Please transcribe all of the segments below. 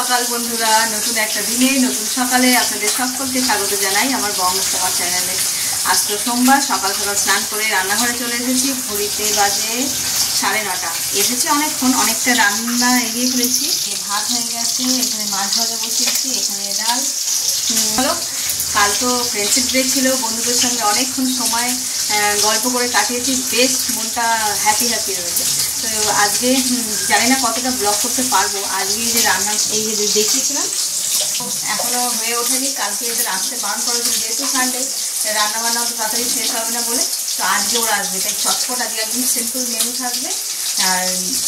সকাল বন্ধুরা, নতুন একটা দিনে নতুন সকালে আপনাদের সকলকে স্বাগত জানাই আমার বঙ্গসভা চ্যানেলে। আজ তো সোমবার, সকাল সকাল স্নান করে রান্নাঘরে চলে এসেছি। ঘড়িতে বাজে 9:30। এসেছি অনেকক্ষণ, অনেকটা রান্না এগিয়ে ফেলেছি। ভাত হয়ে গেছে, এখানে মাছ ভাজা বসিয়েছি, এখানে ডাল। হলো, কাল তো ফ্রেন্ডশিপ ডে ছিল, বন্ধুদের সঙ্গে অনেকক্ষণ সময় গল্প করে কাটিয়েছি। বেশ মনটা হ্যাপি রয়েছে। তো আজকে জানি না কতটা ব্লগ করতে পারবো। আজকে যে রান্না এই যে দেখিয়েছিলাম এখনও হয়ে ওঠেনি। কালকে এদের আসতে বারণ করেছিল, যেহেতু সানডে রান্না বান্না তো তাড়াতাড়ি শেষ হবে না বলে। তো আজকে ওরা আসবে, তাই চটপট আজকে একদম সিম্পল মেনু থাকবে। আর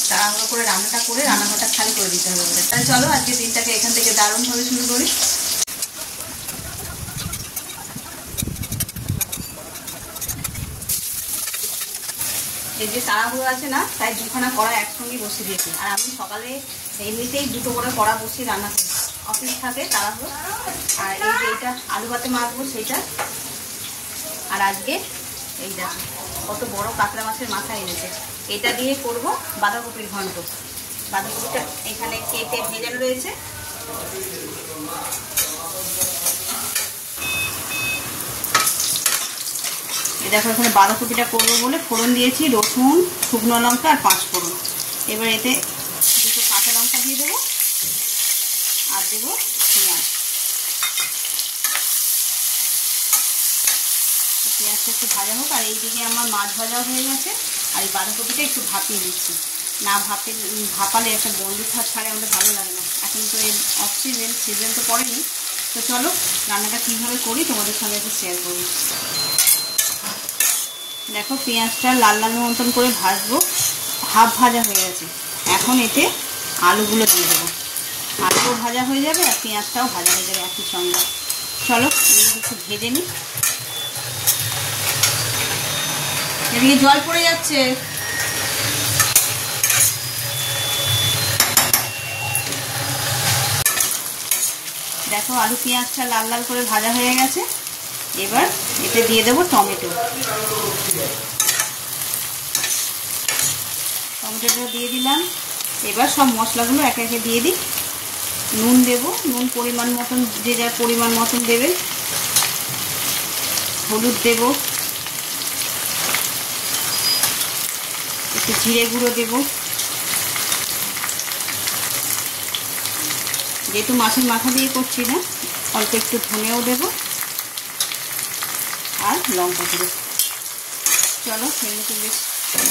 তাড়াহুড়ো করে রান্নাটা করে রান্নাঘরটা খালি করে দিতে হবে ওদের। তাই চলো আজকে দিনটাকে এখান থেকে দারুণভাবে শুরু করি। এই যে তাড়াহুড়ো আছে না, তাই দুখানা কড়া একসঙ্গে বসিয়ে দিয়েছি। আর আমি সকালে এমনিতেই দুটো করে কড়া বসিয়ে রান্না করি, অফিস থাকে তাড়াহুড়ো। আর এই যে এইটা আলু ভাতে মাখবো সেইটা। আর আজকে এই দেখো কত বড় কাতলা মাছের মাথা এনেছে, এটা দিয়ে করব বাঁধাকপির ঘন্ট। বাঁধাকপিটা এখানে কেটে ভেজানো রয়েছে। দেখো এখানে বাঁধাকপিটা করবো বলে ফোড়ন দিয়েছি, রসুন, শুকনো লঙ্কা আর 5 ফোড়ন। এবার এতে দুটো কাঁচা লঙ্কা দিয়ে দেবো আর দেবো পেঁয়াজ। পেঁয়াজটা একটু ভাজা হোক। আর এইদিকে আমার মাছ ভাজাও হয়ে গেছে। আর এই বাঁধাকপিটা একটু ভাপিয়ে দিচ্ছি। না ভাপালে একটা গন্ধ ছাড়ে, আমাদের ভালো লাগে না। এখন তো এই অফ সিজন তো পড়েনি। তো চলো রান্নাটা কীভাবে করি তোমাদের সঙ্গে একটু শেয়ার করি। দেখো পেঁয়াজটা লাল লাল মতন করে ভাজবো, হাফ ভাজা হয়ে গেছে। এখন এতে আলুগুলো দিয়ে দেবো। আলুও ভাজা হয়ে যাবে আর পেঁয়াজটাও ভাজা হয়ে যাবে একই সঙ্গে। চলো এগুলো একটু ভেজে নিই। এদিকে জল পড়ে যাচ্ছে। দেখো আলু পেঁয়াজটা লাল লাল করে ভাজা হয়ে গেছে। এবার এতে দিয়ে দেবো টমেটোটা দিয়ে দিলাম। এবার সব মশলাগুলো একে একে দিয়ে দিই। নুন দেব, নুন পরিমাণ মতন, যে যার পরিমাণ মতন দেবে। হলুদ দেব, একটু জিরে গুঁড়ো দেব। যেহেতু মাছের মাথা দিয়ে করছি না, অল্প একটু ধনেও দেব আর লঙ্কা দেবো। চলো এগুলোকে বেশ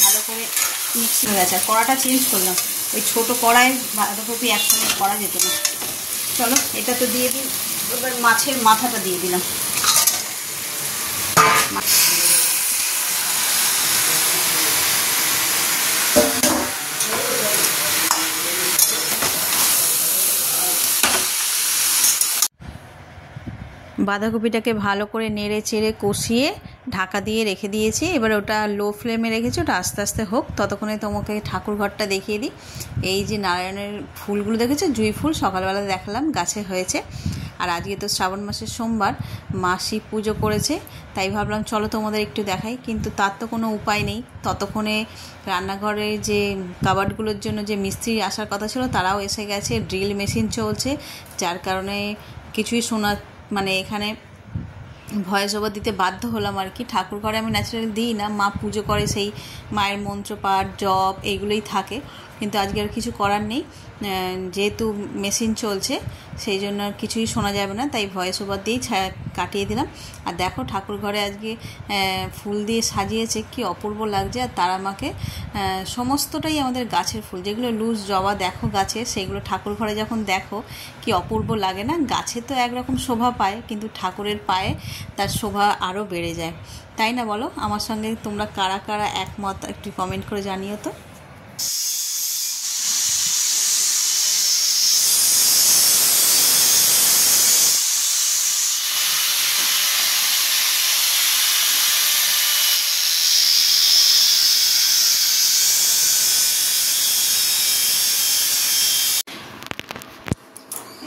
ভালো করে মিক্সি হয়ে গেছে। আর কড়াটা চেঞ্জ করলাম, ওই ছোটো কড়ায় বাঁধাকপি একসঙ্গে করা যেত না। চলো এটা তো দিয়ে দিই। এবার মাছের মাথাটা দিয়ে দিলাম। বাঁধাকপিটাকে ভালো করে নেড়ে চেড়ে কষিয়ে ঢাকা দিয়ে রেখে দিয়েছি। এবার ওটা লো ফ্লেমে রেখেছি, ওটা আস্তে আস্তে হোক। ততক্ষণে তোমাকে ঠাকুর ঘরটা দেখিয়ে দিই। এই যে নারায়ণের ফুলগুলো দেখেছো, জুঁই ফুল সকালবেলা দেখালাম গাছে হয়েছে। আর আজকে তো শ্রাবণ মাসের সোমবার, মাসি পুজো করেছে, তাই ভাবলাম চলো তোমাদের একটু দেখাই। কিন্তু তার তো কোনো উপায় নেই। ততক্ষণে রান্নাঘরে যে কাবার্ডগুলোর জন্য যে মিস্ত্রি আসার কথা ছিল তারাও এসে গেছে। ড্রিল মেশিন চলছে, যার কারণে কিছুই মানে এখানে ভয়েস ওভার দিতে বাধ্য হলাম আর কি। ঠাকুর ঘরে আমি ন্যাচারালি দিই না, মা পুজো করে, সেই মায়ের মন্ত্রপাঠ জপ এইগুলোই থাকে। কিন্তু আজকে আর কিছু করার নেই, যেহেতু মেশিন চলছে সেই জন্য আর কিছুই শোনা যাবে না, তাই ভয়েস ওভার দিয়েই কাটিয়ে দিলাম। আর দেখো ঠাকুর ঘরে আজকে ফুল দিয়ে সাজিয়েছে, কি অপূর্ব লাগছে। আর তারা আমাকে সমস্তটাই আমাদের গাছের ফুল, যেগুলো লুজ জবা দেখো গাছে, সেগুলো ঠাকুর ঘরে যখন দেখো কি অপূর্ব লাগে না। গাছে তো একরকম শোভা পায়, কিন্তু ঠাকুরের পায়ে তার শোভা আরও বেড়ে যায়, তাই না বলো? আমার সঙ্গে তোমরা কারা কারা একমত একটু কমেন্ট করে জানিও তো।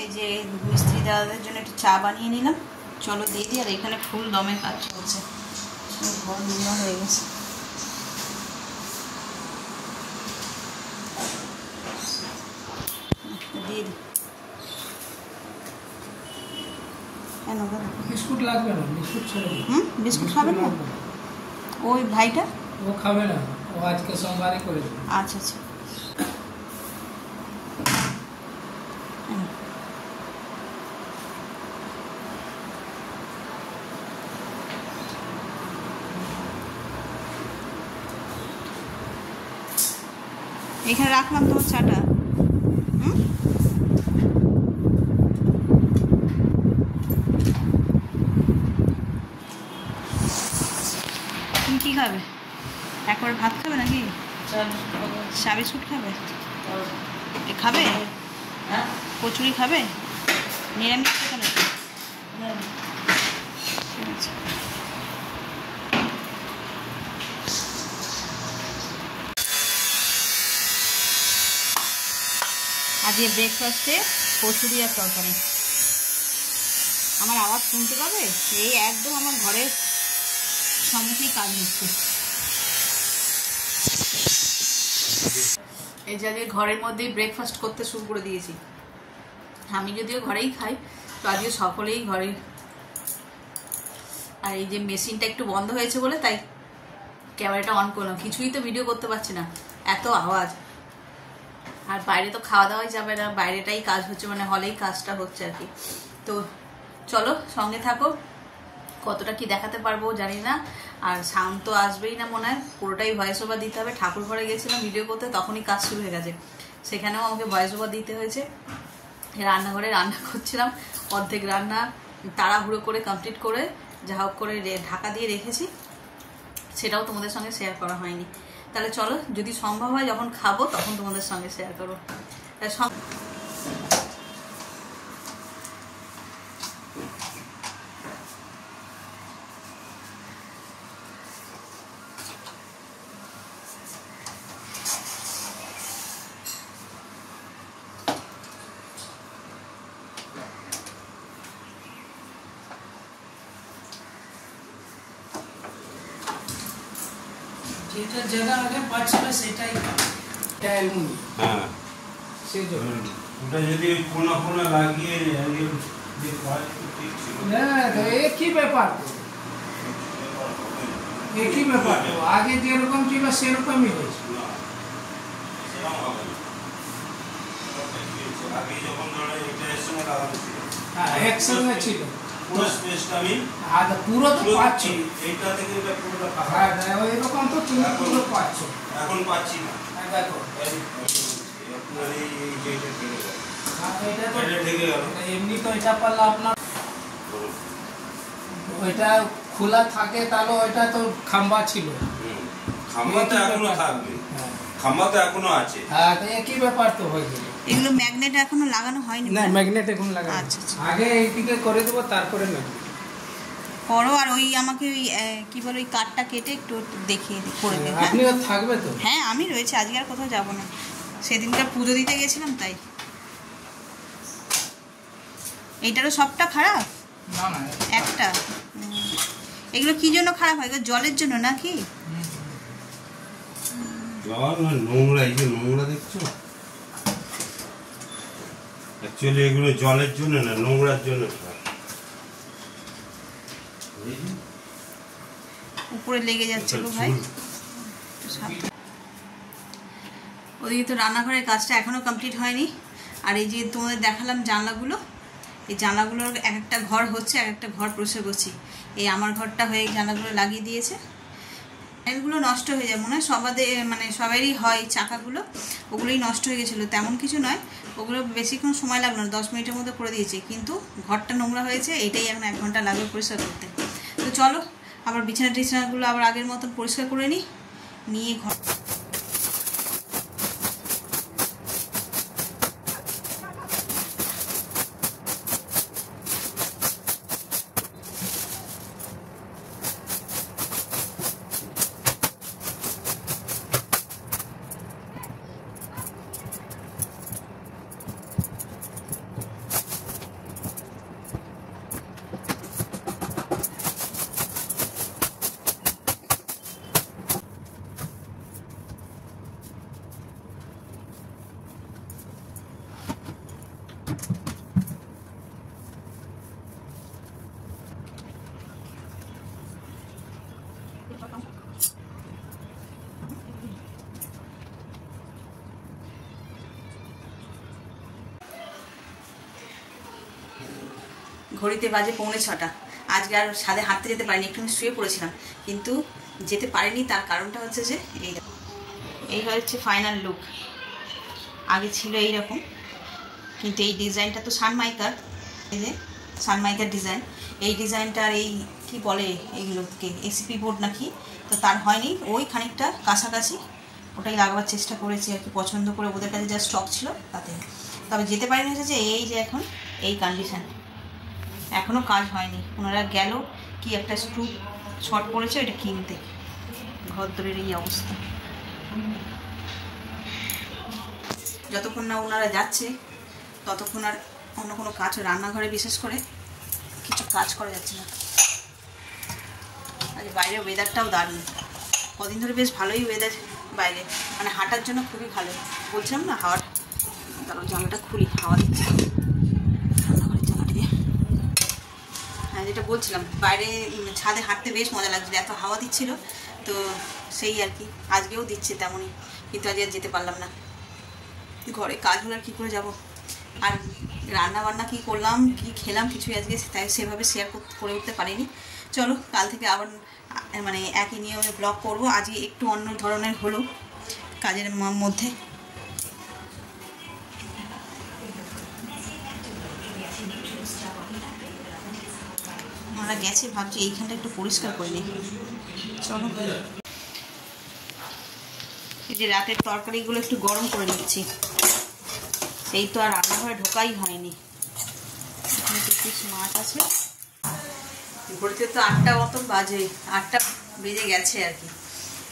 এই যে মিস্ত্রি দাদাদের জন্য একটু চা বানিয়ে নিলাম, চলো দিয়ে দিই। আর এখানে ফুল দমে কাজ চলছে, ঘর নোংরা হয়ে গেছে। দিয়ে দিই। না দাদা? বিস্কুট লাগবে না, বিস্কুট ছেড়ে দিন। বিস্কুট খাবেন না? ওই ভাইটা ও খাবে না, ও আজকে সোমবারই করে দেবে। আচ্ছা আচ্ছা। এখানে রাখলাম তোমার চাটা। তুমি কি খাবে? একবার ভাত খাবে নাকি চা বিস্কুট খাবে? খাবে কচুরি খাবে? নিরামিষ কেন? আজকে ব্রেকফাস্টে কচুরি আর তরকারি। আমার আওয়াজ শুনতে পাবে? এই একদম আমার ঘরের সম্মুখেই কাজ হচ্ছে। এই যে আজকে ঘরের মধ্যেই ব্রেকফাস্ট করতে শুরু করে দিয়েছি। আমি যদিও ঘরেই খাই, তো আজকে সকলেই ঘরে। আর এই যে মেশিনটা একটু বন্ধ হয়েছে বলে তাই ক্যামেরাটা অন করলাম। কিছুই তো ভিডিও করতে পারছি না, এত আওয়াজ। আর বাইরে তো খাওয়া দাওয়াই যাবে না, বাইরেটাই কাজ হচ্ছে, মানে হলেই কাজটা হচ্ছে আর কি। তো চলো সঙ্গে থাকো, কতটা কি দেখাতে পারবো জানি না। আর সাউন্ড তো আসবেই না মনে হয়, পুরোটাই ভয়েস ওভার দিতে হবে। ঠাকুর ঘরে গেছিলাম ভিডিও করতে, তখনই কাজ শুরু হয়ে গেছে, সেখানেও আমাকে ভয়েস ওভার দিতে হয়েছে। রান্নাঘরে রান্না করছিলাম, অর্ধেক রান্না তাড়াহুড়ো করে কমপ্লিট করে যা হোক করে ঢাকা দিয়ে রেখেছি, সেটাও তোমাদের সঙ্গে শেয়ার করা হয়নি। তাহলে চলো, যদি সম্ভব হয় যখন খাবো তখন তোমাদের সঙ্গে শেয়ার করবো। যেটা জায়গা আগে পাচ্ছিল সেটাই অ্যালুমিনিয়াম। হ্যাঁ, সেই জন্য ওটা যদি কোনা কোনা লাগিয়ে না, একই ব্যাপার, একই ব্যাপার। আগে যেরকম ছিল সেরকমই হয়েছে। হ্যাঁ, একসঙ্গে ছিল পুরো স্পেসটা আমি পুরো তো পাচ্ছ, এইটা থেকে এটা পুরোটা ফাঁকা। হ্যাঁ, এরকম তো তুমি পুরো পাচ্ছ। এখন পাচ্ছি না, দেখো আপনার এই যেটা থেকে গেল, এটা তো এটা থেকে গেল। এমনি তো এটা পারলে আপনার ওইটা খোলা থাকে, তাহলে ওইটা তো খাম্বা ছিল। খাম্বা তো এখনো থাকবে, খাম্বা তো এখনো আছে। হ্যাঁ, তো একই ব্যাপার তো হয়ে গেল। এগুলো ম্যাগনেট এখনো লাগানো হয়নি? না, ম্যাগনেট এখন লাগানো। আচ্ছা আচ্ছা, আগে এইদিকে করে দেবো, তারপরে ম্যাগনেট করো। আর ওই আমাকে ওই কি বলে ওই কাঠটা কেটে একটু দেখিয়ে করে দেবে। আপনিও থাকবে তো? হ্যাঁ, আমি রয়েছে, আজকে আর কোথাও যাবো না, সেদিনকার পুজো দিতে গেছিলাম তাই। এইটারও সবটা খারাপ? না না, একটা। এগুলো কি জন্য খারাপ হয়? এগুলো জলের জন্য নাকি? জল না নোংরা, এই যে নোংরা দেখছো, অ্যাকচুয়ালি এগুলো জলের জন্য না, নোংরার জন্য। উপরে লেগে যাচ্ছে গো ভাই। ওদিকে তো রান্নাঘরের কাজটা এখনো কমপ্লিট হয়নি। আর এই যে তোমাদের দেখালাম জানলাগুলো, এই জানলাগুলোর এক একটা ঘর হচ্ছে, এক একটা ঘর পরিষ্কার করছি। এই আমার ঘরটা হয়ে জানলাগুলো লাগিয়ে দিয়েছে। এগুলো নষ্ট হয়ে যায় মনে হয় সবাদের, মানে সবারই হয় চাকাগুলো, ওগুলোই নষ্ট হয়ে গেছিলো। তেমন কিছু নয়, ওগুলো বেশিক্ষণ সময় লাগলো না, 10 মিনিটের মধ্যে করে দিয়েছি। কিন্তু ঘরটা নোংরা হয়েছে, এটাই এখন 1 ঘন্টা লাগবে পরিষ্কার করতে। তো চলো আবার বিছানা টিছানাগুলো আবার আগের মতন পরিষ্কার করে নিয়ে ঘর ঘড়িতে বাজে 6:45। আজকে আর ছাদে হাঁটতে যেতে পারিনি, একটু শুয়ে পড়েছিলাম, কিন্তু যেতে পারিনি। তার কারণটা হচ্ছে যে এই হচ্ছে ফাইনাল লুক। আগে ছিল এইরকম, কিন্তু এই ডিজাইনটা তো সানমাইকার, এই যে সানমাইকার ডিজাইন, এই ডিজাইনটার এই কি বলে এইগুলোকে এসিপি বোর্ড নাকি, তো তার হয়নি। ওই খানিকটা কাছাকাছি ওটাই লাগাবার চেষ্টা করেছি আর কি, পছন্দ করে ওদের কাছে যা স্টক ছিল তাতে। তবে যেতে পারিনি হচ্ছে এই যে এখন এই কন্ডিশান, এখনও কাজ হয়নি। ওনারা গেল কি একটা স্ক্রু শর্ট পড়েছে ওইটা কিনতে, ঘর দরের এই অবস্থা। যতক্ষণ না ওনারা যাচ্ছে ততক্ষণ আর অন্য কোনো কাজ, রান্নাঘরে বিশেষ করে কিছু কাজ করা যাচ্ছে না। আজ বাইরের ওয়েদারটাও দারুণ, কদিন ধরে বেশ ভালোই ওয়েদার বাইরে, মানে হাঁটার জন্য খুবই ভালো। বলছিলাম না হাওয়ার, তারপর জানলাটা খুলি, হাওয়া দিচ্ছে রান্নাঘরের জানলা দিয়ে। হ্যাঁ, যেটা বলছিলাম বাইরে ছাদে হাঁটতে বেশ মজা লাগছিল, এত হাওয়া দিচ্ছিল। তো সেই আর কি, আজকেও দিচ্ছে তেমনই, কিন্তু আজকে আর যেতে পারলাম না। ঘরে কাজ হলে আর কী করে যাব। আর রান্না বান্না কী করলাম, কী খেলাম, কিছুই আজকে তাই সেভাবে শেয়ার করে উঠতে পারিনি। চলো কাল থেকে আবার মানে একই নিয়মে ব্লগ করবো। আজকে একটু অন্য ধরনের হলো কাজের মধ্যে। আমরা গেছি, ভাবছি এইখানটা একটু পরিষ্কার করে নিই। চলো, এই যে রাতের তরকারিগুলো একটু গরম করে নিচ্ছি। এই তো আর রান্নাঘরে ঢোকাই হয়নি। এখানে কিছু মাছ আছে, ঘুরতে তো 8টা মতো বাজে, 8টা বেজে গেছে আর কি।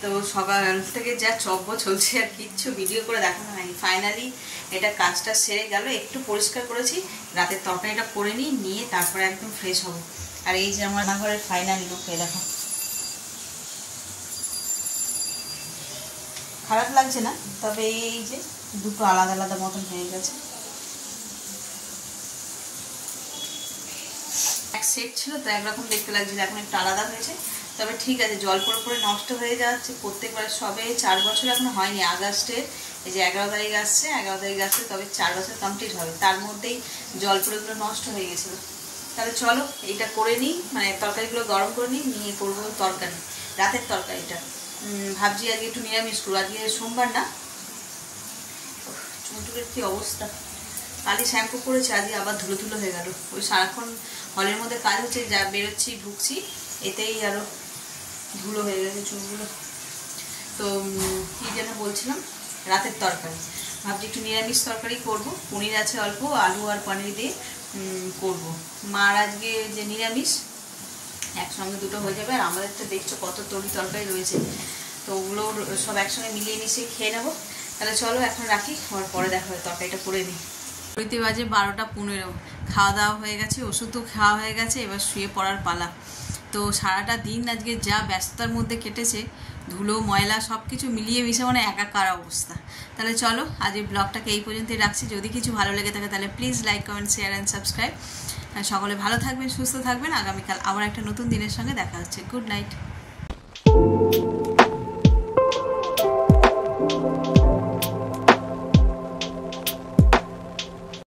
তো সকাল থেকে যা চব্য চলছে আর কিচ্ছু ভিডিও করে দেখানো হয়নি। ফাইনালি এটা কাজটা সেরে গেল, একটু পরিষ্কার করেছি, রাতের তরকারিটা করে নিয়ে তারপরে একদম ফ্রেশ হব। আর এই যে আমার রান্নাঘরের ফাইনাল লুক, এই দেখো। খারাপ লাগছে না, তবে এই যে দুটো আলাদা আলাদা মতন হয়ে গেছে। এক সেট ছিল তো একরকম দেখতে লাগছিল, এখন একটু আলাদা হয়েছে। তবে ঠিক আছে, জল পড়ে পড়ে নষ্ট হয়ে যাচ্ছে প্রত্যেকবার। সবে 4 বছর এখনো হয়নি, আগস্টের এই যে 11 তারিখ আসছে, 11 তারিখ আসছে তবে 4 বছর কমপ্লিট হবে। তার মধ্যেই জল পড়েগুলো নষ্ট হয়ে গেছিলো। তাহলে চলো এইটা করে নিই, মানে তরকারিগুলো গরম করে নিয়ে করবো তরকারি, রাতের তরকারিটা। ভাবছি আজকে একটু নিরামিষ করবো, আজকে সোমবার না। চুলটুলের কী অবস্থা, কালই শ্যাম্পু করেছে, আজকে আবার ধুলো ধুলো হয়ে গেল। ওই সারাক্ষণ হলের মধ্যে কাজ হচ্ছে, যা বেরোচ্ছি ঢুকছি, এতেই আরও ধুলো হয়ে গেছে চুলগুলো। তো কী যেন বলছিলাম, রাতের তরকারি ভাবছি একটু নিরামিষ তরকারি করব। পনির আছে অল্প, আলু আর পনির দিয়ে করব। মার আজকে যে নিরামিষ, একসঙ্গে দুটো হয়ে যাবে। আর আমাদের তো দেখছো কত তরকারি রয়েছে, তো ওগুলো সব একসঙ্গে মিলিয়ে মিশিয়ে খেয়ে নেবো। তাহলে চলো এখন রাখি, আমার পরে দেখা হবে, তরকারিটা করে নিই। ঘড়িতে বাজে 12:15। খাওয়া দাওয়া হয়ে গেছে, ওষুধও খাওয়া হয়ে গেছে, এবার শুয়ে পড়ার পালা। তো সারাটা দিন আজকে যা ব্যস্ততার মধ্যে কেটেছে, ধুলো ময়লা সব কিছু মিলিয়ে মিশে মানে একাকার অবস্থা। তাহলে চলো আজ এই ব্লগটাকে এই পর্যন্তই রাখছি। যদি কিছু ভালো লেগে থাকে তাহলে please like, comment, share and subscribe. সকলে ভালো থাকবেন, সুস্থ থাকবেন। আগামীকাল আবার একটা নতুন দিনের সঙ্গে দেখা হচ্ছে। Good night.